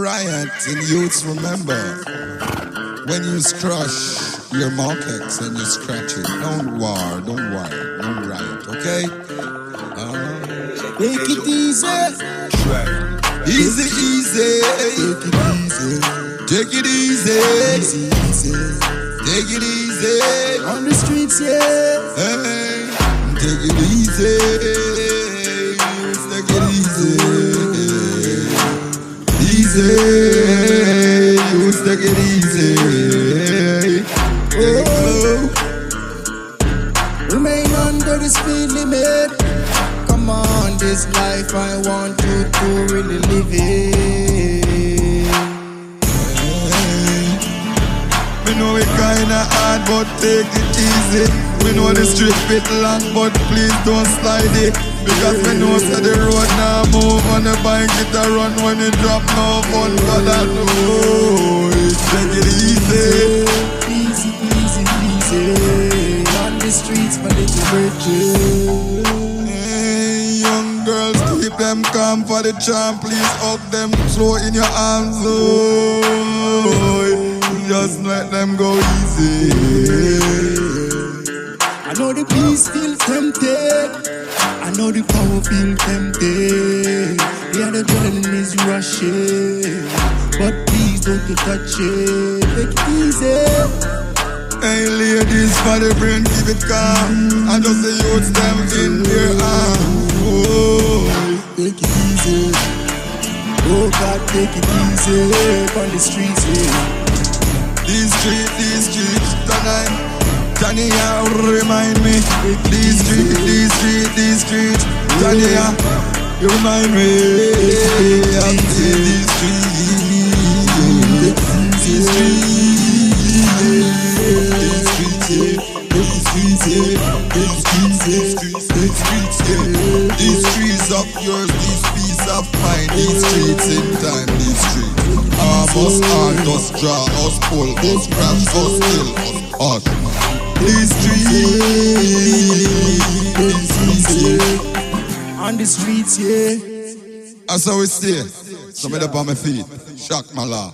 riot and youths remember. When you crush your markets and you scratch it, don't riot, don't riot, okay? Take it easy. Easy, easy. Take it easy. Take it easy. On the streets, yeah. Hey, take it easy. Take it easy. Easy. You take it easy. Oh. Remain under the speed limit. Come on, this life I want you to really live it. Me know it kinda hard, but take it easy. Me know the street bit long, but please don't slide it. Because me know that the road now move on the bike it a run when it drop no fun for that. Oh, take it easy. Easy, easy, easy. On the streets for little virgin. Hey, young girls, keep them calm for the charm. Please hug them, throw in your arms. Oh, just let them go easy. I know the peace feel tempted. I know the power feel tempted. The adrenaline is rushing. But please don't you touch it. Take it easy. Hey ladies, for the brain, keep it calm. And just the youths them in their arms. Oh, take it easy. Oh God, take it easy. On the streets, yeah. These streets, tonight. Tanya, remind me. These streets, Tanya, you remind me. These streets of yours, these streets of mine, these streets in time, these streets. Us art, us draw, us pull, us crash, us kill, us art. These streets, on the streets, yeah. That's how we stay. Some of them on my feet, shock my law.